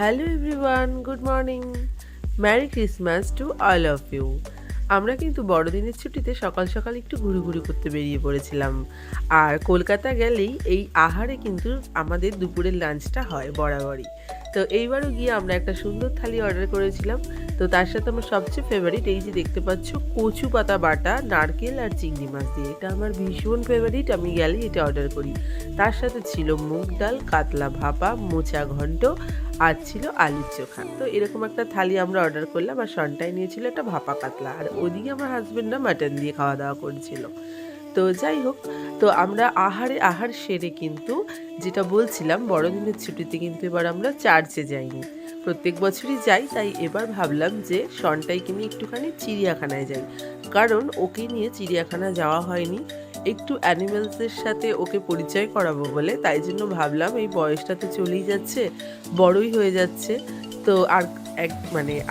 Hello everyone, good morning, merry Christmas to all of you. আমরা কিন্তু বড়দিনের ছুটিতে সকাল সকাল একটু ঘুরুঘুরি করতে বেরিয়ে পড়েছিলাম। আর কলকাতা গেলেই এই আহারে কিন্তু আমাদের দুপুরের লাঞ্চটা হয় বরাবরই। তো এইবারও গিয়ে আমরা একটা সুন্দর থালি অর্ডার করেছিলাম। তো তার সাথে আমার সবচেয়ে ফেভারিট এই যে দেখতে পাচ্ছ কচু পাতা বাটা নারকেল আর চিংড়ি মাছ দিয়ে, এটা আমার ভীষণ ফেভারিট। আমি গেলেই এটা অর্ডার করি। তার সাথে ছিল মুগ ডাল, কাতলা ভাপা, মোচা ঘন্ট আর ছিল আলুর চোখা। তো এরকম একটা থালি আমরা অর্ডার করলাম। আর সনটাই নিয়েছিল একটা ভাপা কাতলা, আর ওদিকে আমার হাজবেন্ডরা মাটন দিয়ে খাওয়া দাওয়া করছিল। তো যাই হোক, তো আমরা আহার সেরে কিন্তু যেটা বলছিলাম, বড়দিনের ছুটিতে কিন্তু এবার আমরা চার্চে যাইনি। প্রত্যেক বছরই যাই, তাই এবার ভাবলাম যে সনটাইকে নিয়ে একটুখানি চিড়িয়াখানায় যাই। কারণ ওকে নিয়ে চিড়িয়াখানা যাওয়া হয়নি, একটু অ্যানিমেলসের সাথে ওকে পরিচয় করাবো বলে। তাই জন্য ভাবলাম এই বয়সটা তো চলেই যাচ্ছে, বড়ই হয়ে যাচ্ছে। তো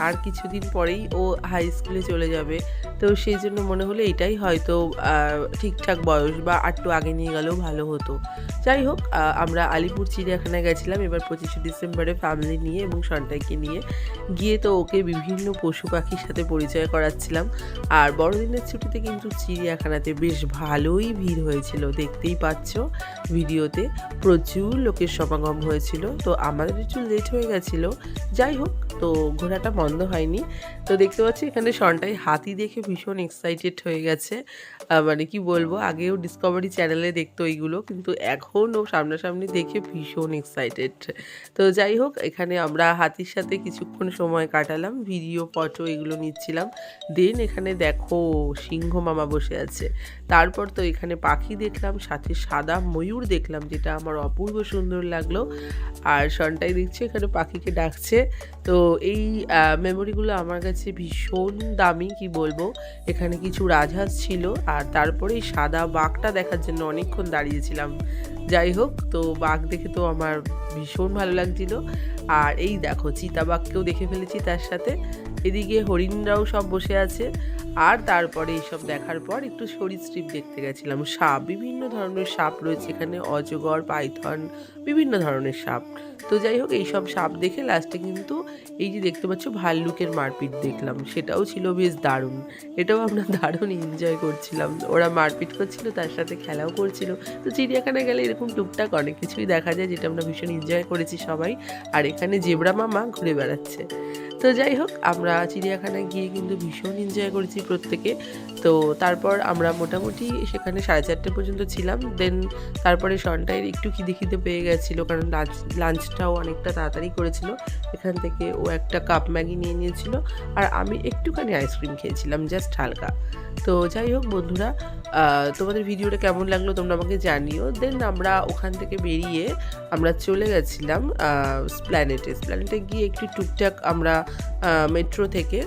আর কিছুদিন পরেই ও হাই স্কুলে চলে যাবে। তো সেই জন্য মনে হলো এটাই হয়তো ঠিকঠাক বয়স, বা একটু আগে নিয়ে গেলেও ভালো হতো। যাই হোক, আমরা আলিপুর চিড়িয়াখানায় গেছিলাম এবার 25শে ডিসেম্বরে ফ্যামিলি নিয়ে এবং সন্তানকে নিয়ে। গিয়ে তো ওকে বিভিন্ন পশু পাখির সাথে পরিচয় করাচ্ছিলাম। আর বড়দিনের ছুটিতে কিন্তু চিড়িয়াখানাতে বেশ ভালোই ভিড় হয়েছিল, দেখতেই পাচ্ছ ভিডিওতে প্রচুর লোকের সমাগম হয়েছিল। তো আমাদের একটু লেট হয়ে গেছিলো। যাই হোক, তো ঘোরাটা বন্ধ হয়নি। তো দেখতে পাচ্ছি এখানে সনটাই হাতি দেখে ভীষণ এক্সাইটেড হয়ে গেছে। মানে কি বলবো, আগেও ডিসকভারি চ্যানেলে দেখতো এইগুলো, কিন্তু এখন ও সামনাসামনি দেখে ভীষণ এক্সাইটেড। তো যাই হোক, এখানে আমরা হাতির সাথে কিছুক্ষণ সময় কাটালাম, ভিডিও ফটো এগুলো নিচ্ছিলাম। দেন এখানে দেখো সিংহ মামা বসে আছে। তারপর তো এখানে পাখি দেখলাম, সাথে সাদা ময়ূর দেখলাম, যেটা আমার অপূর্ব সুন্দর লাগলো। আর সনটাই দেখছি এখানে পাখিকে ডাকছে। তো এই মেমোরিগুলো আমার কাছে ভীষণ দামি, কি বলবো। এখানে কিছু রাজহাঁস ছিল, আর তারপরে এই সাদা বাঘটা দেখার জন্য অনেকক্ষণ দাঁড়িয়েছিলাম। যাই হোক, তো বাঘ দেখে তো আমার ভীষণ ভালো লাগছিল। আর এই দেখো চিতাবাঘকেও দেখে ফেলেছি তার সাথে। এদিকে হরিণরাও সব বসে আছে। আর তারপরে এইসব দেখার পর একটু সরীসৃপ দেখতে গেছিলাম। সাপ, বিভিন্ন ধরনের সাপ রয়েছে এখানে, অজগর, পাইথন, বিভিন্ন ধরনের সাপ। তো যাই হোক, এইসব সাপ দেখে লাস্টে কিন্তু এই যে দেখতে পাচ্ছ ভাল্লুকের মারপিট দেখলাম, সেটাও ছিল বেশ দারুণ। এটাও আমরা দারুণ এনজয় করছিলাম। ওরা মারপিট করছিল, তার সাথে খেলাও করছিল। তো চিড়িয়াখানায় গেলে এরকম টুকটাক অনেক কিছুই দেখা যায়, যেটা আমরা ভীষণ এনজয় করেছি সবাই। আর এখানে জেব্রা মামা ঘুরে বেড়াচ্ছে। তো যাই হোক, আমরা চিড়িয়াখানায় গিয়ে কিন্তু ভীষণ এনজয় করেছি প্রত্যেকে। তো তারপর আমরা মোটামুটি সেখানে 4:30 পর্যন্ত ছিলাম। দেন তারপরে সনটাইর একটু খিদে খিদে পেয়ে গেছিলো, কারণ লাঞ্চটাও অনেকটা তাড়াতাড়ি করেছিল। এখান থেকে ও একটা কাপ ম্যাগি নিয়ে নিয়েছিল, আর আমি একটুখানি আইসক্রিম খেয়েছিলাম, জাস্ট হালকা। তো যাই হোক বন্ধুরা, তোমাদের ভিডিওটা কেমন লাগলো তোমরা আমাকে জানিও। দেন আমরা ওখান থেকে বেরিয়ে আমরা চলে গেছিলাম স্প্ল্যানেটে গিয়ে একটু টুকটাক আমরা মেট্রো থেকে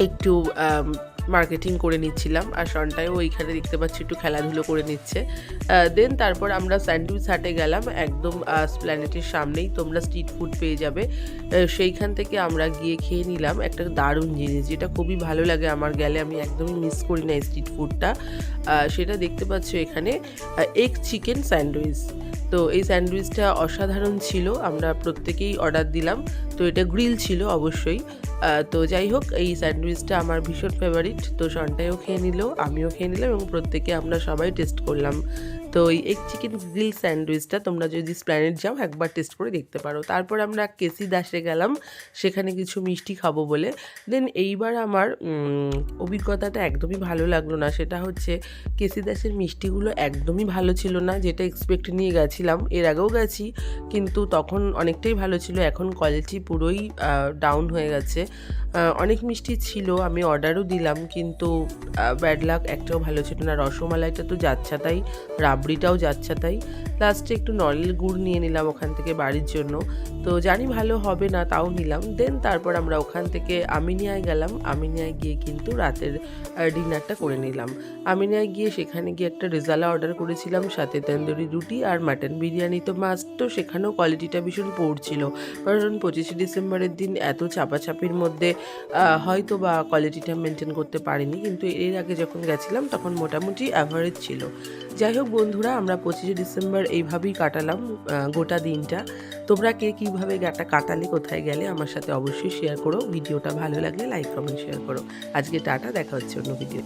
একটু মার্কেটিং করে নিচ্ছিলাম। আর সনটাইও ওইখানে দেখতে পাচ্ছি একটু খেলাধুলো করে নিচ্ছে। দেন তারপর আমরা স্যান্ডউইচ হাটে গেলাম, একদম স্প্ল্যানেটের সামনেই তোমরা স্ট্রিট ফুড পেয়ে যাবে। সেইখান থেকে আমরা গিয়ে খেয়ে নিলাম একটা দারুণ জিনিস, যেটা খুবই ভালো লাগে আমার গেলে, আমি একদমই মিস করি না এই স্ট্রিট ফুডটা। সেটা দেখতে পাচ্ছ এখানে এগ চিকেন স্যান্ডউইচ। তো এই স্যান্ডউইচটা অসাধারণ ছিল, আমরা প্রত্যেকেই অর্ডার দিলাম। তো এটা গ্রিল ছিল অবশ্যই। তো যাই হোক, এই স্যান্ডউইচটা আমার ভীষণ ফেভারিট। তো সনটাইও খেয়ে নিল, আমিও খেয়ে নিলাম, এবং প্রত্যেকে আমরা সবাই টেস্ট করলাম। তো এই এগ চিকেন গ্রিল স্যান্ডউইচটা তোমরা যদি স্প্ল্যানেট যাও একবার টেস্ট করে দেখতে পারো। তারপর আমরা কেসি দাসে গেলাম, সেখানে কিছু মিষ্টি খাবো বলে। দেন এইবার আমার অভিজ্ঞতাটা একদমই ভালো লাগলো না। সেটা হচ্ছে কেসি দাসের মিষ্টিগুলো একদমই ভালো ছিল না, যেটা এক্সপেক্ট নিয়ে গেছিলাম। এর আগেও গেছি, কিন্তু তখন অনেকটাই ভালো ছিল, এখন কোয়ালিটি পুরোই ডাউন হয়ে গেছে। অনেক মিষ্টি ছিল, আমি অর্ডারও দিলাম, কিন্তু ব্যাড লাক, একটাও ভালো ছিল না। রসমালাইটা তো যাচ্ছা তাই, রাবড়িটাও যাচ্ছা তাই। লাস্টে একটু নলের গুড় নিয়ে নিলাম ওখান থেকে বাড়ির জন্য। তো জানি ভালো হবে না, তাও নিলাম। দেন তারপর আমরা ওখান থেকে আমিনিয়ায় গেলাম। আমিনিয়ায় গিয়ে কিন্তু রাতের ডিনারটা করে নিলাম। আমিনিয়ায় গিয়ে সেখানে গিয়ে একটা রেজালা অর্ডার করেছিলাম, সাথে তন্দুরি রুটি আর মাটন বিরিয়ানি। তো মাস্ট, তো সেখানেও কোয়ালিটিটা ভীষণ পড়ছিল, কারণ 25শে ডিসেম্বরের দিন এত চাপাচাপির মধ্যে হয়তো বা কোয়ালিটিটা মেনটেন করতে পারিনি, কিন্তু এর আগে যখন গেছিলাম তখন মোটামুটি অ্যাভারেজ ছিল। যাই হোক বন্ধুরা, আমরা 25শে ডিসেম্বর এইভাবেই কাটালাম গোটা দিনটা। তোমরা কে কীভাবে কাটালে, কোথায় গেলে আমার সাথে অবশ্যই শেয়ার করো। ভিডিওটা ভালো লাগলে লাইক কমেন্ট শেয়ার করো। আজকে টাটা, দেখা হচ্ছে অন্য ভিডিও।